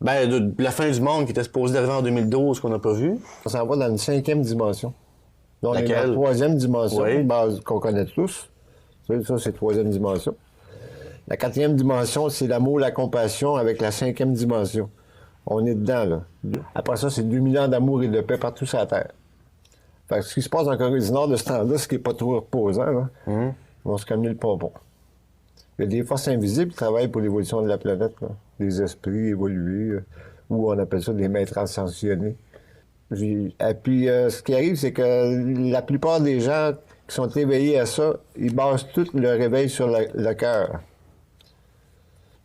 parle de la fin du monde qui était supposée d'arriver en 2012, qu'on n'a pas vu. On s'en va dans une 5e dimension. Donc, Laquelle? on est dans la 3e dimension, Oui. qu'on connaît tous. Ça, c'est la 3e dimension. La 4e dimension, c'est l'amour, la compassion avec la 5e dimension. On est dedans, là. Après ça, c'est 2 millions d'amour et de paix partout sur la Terre. Fait que ce qui se passe en Corée du Nord de ce temps-là, ce qui n'est pas trop reposant, là, ils vont se calmer le pompon. Il y a des forces invisibles qui travaillent pour l'évolution de la planète, là. Des esprits évolués, ou on appelle ça des maîtres ascensionnés. Et puis, ce qui arrive, c'est que la plupart des gens qui sont éveillés à ça, ils basent tout leur réveil sur le cœur.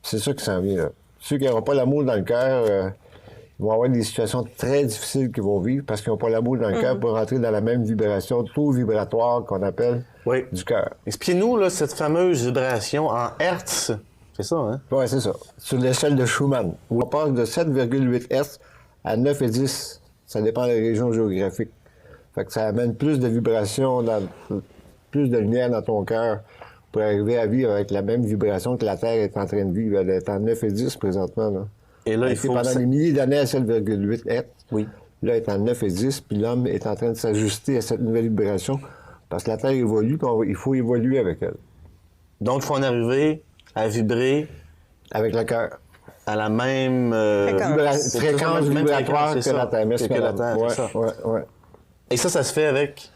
C'est ça qui s'en vient, là. Ceux qui n'auront pas l'amour dans le cœur, ils vont avoir des situations très difficiles qu'ils vont vivre parce qu'ils n'ont pas l'amour dans le cœur pour rentrer dans la même vibration, taux vibratoire qu'on appelle du cœur. Expliquez-nous là, cette fameuse vibration en Hertz. C'est ça, hein? Oui, c'est ça. Sur l'échelle de Schumann, où on passe de 7,8 Hertz à 9 et 10. Ça dépend des régions géographiques. Fait que ça amène plus de vibrations, plus de lumière dans ton cœur pour arriver à vivre avec la même vibration que la Terre est en train de vivre. Elle est en 9 et 10 présentement, là. Et là, il faut pendant des milliers d'années à 7,8 Hertz. Oui. Là, elle est en 9 et 10, puis l'homme est en train de s'ajuster à cette nouvelle vibration parce que la Terre évolue, puis il faut évoluer avec elle. Donc, il faut en arriver à vibrer avec le cœur. À la même fréquence vibratoire que la Terre. Merci, que la Terre, ouais, c'est ça. Ouais. Et ça se fait avec...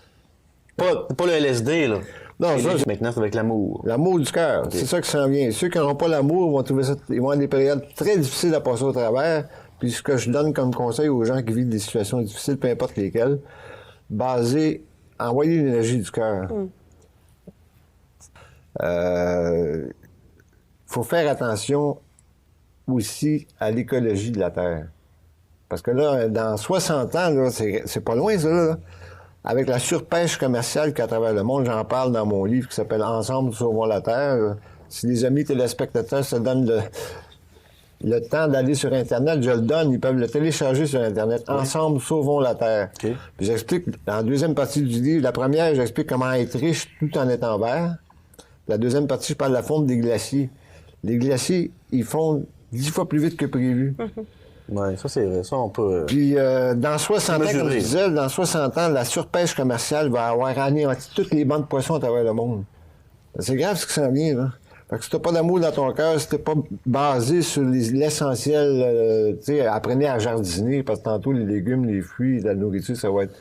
Pas le LSD, là. Non, ça, maintenant, c'est avec l'amour. L'amour du cœur, c'est ça qui s'en vient. Ceux qui n'auront pas l'amour vont trouver ça... Ils vont avoir des périodes très difficiles à passer au travers. Puis ce que je donne comme conseil aux gens qui vivent des situations difficiles, peu importe lesquelles, envoyer l'énergie du cœur. Faut faire attention aussi à l'écologie de la Terre. Parce que là, dans 60 ans, là, c'est pas loin, ça, là. Avec la surpêche commerciale qu'à travers le monde, j'en parle dans mon livre qui s'appelle « Ensemble, sauvons la Terre ». Si les amis téléspectateurs se donnent le temps d'aller sur Internet, je le donne, ils peuvent le télécharger sur Internet. Oui. « Ensemble, sauvons la Terre ». Puis j'explique, dans la deuxième partie du livre, la première, j'explique comment être riche tout en étant vert. La deuxième partie, je parle de la fonte des glaciers. Les glaciers, ils fondent 10 fois plus vite que prévu. Oui, ça, c'est vrai. Ça, on peut... Puis, dans 60 ans, comme je disais, dans 60 ans, la surpêche commerciale va avoir anéanti toutes les bancs de poissons à travers le monde. C'est grave ce qui s'en vient, là. Fait que si t'as pas d'amour dans ton cœur, si t'es pas basé sur l'essentiel, tu sais, apprenez à jardiner, parce que tantôt, les légumes, les fruits, la nourriture, ça va être...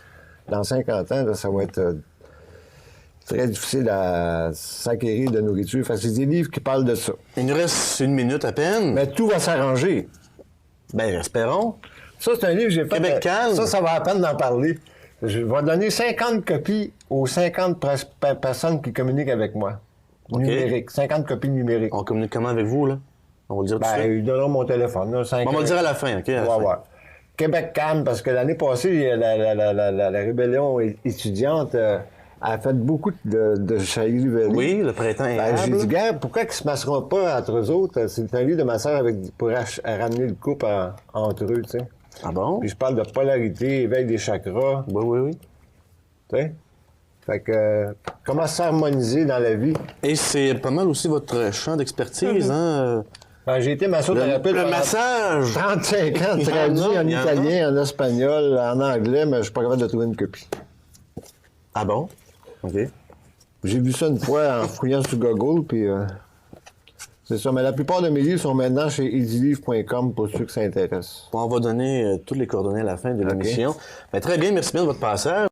Dans 50 ans, là, ça va être... très difficile à s'acquérir de nourriture. Fait que c'est des livres qui parlent de ça. Il nous reste 1 minute à peine. Mais tout va s'arranger. Ben, espérons. Ça, c'est un livre que j'ai fait. Québec calme. Ça va à peine d'en parler. Je vais donner 50 copies aux 50 personnes qui communiquent avec moi. Numérique. 50 copies numériques. On communique comment avec vous, là? On va le dire tout de suite. Ils donneront mon téléphone. Là, on va le dire à la fin, OK? On va voir. Québec calme, parce que l'année passée, la rébellion étudiante... a fait beaucoup de chahut-rivali. Oui, le printemps est j'ai dit, gars, pourquoi ils ne se masseront pas entre eux autres? C'est un livre de ma sœur pour ramener le couple entre eux, tu sais. Ah bon? Puis je parle de polarité, éveil des chakras. Oui. Tu sais? Fait que, comment s'harmoniser dans la vie? Et c'est pas mal aussi votre champ d'expertise, hein? J'ai été massothérapeute. Le massage! 35 ans, traduit en italien, en espagnol, en anglais, mais je suis pas capable de trouver une copie. Ah bon? OK. J'ai vu ça une fois en fouillant sur Google, puis c'est ça. Mais la plupart de mes livres sont maintenant chez edilivre.com pour ceux qui s'intéressent. On va donner toutes les coordonnées à la fin de l'émission. Mais très bien, merci bien de votre passage.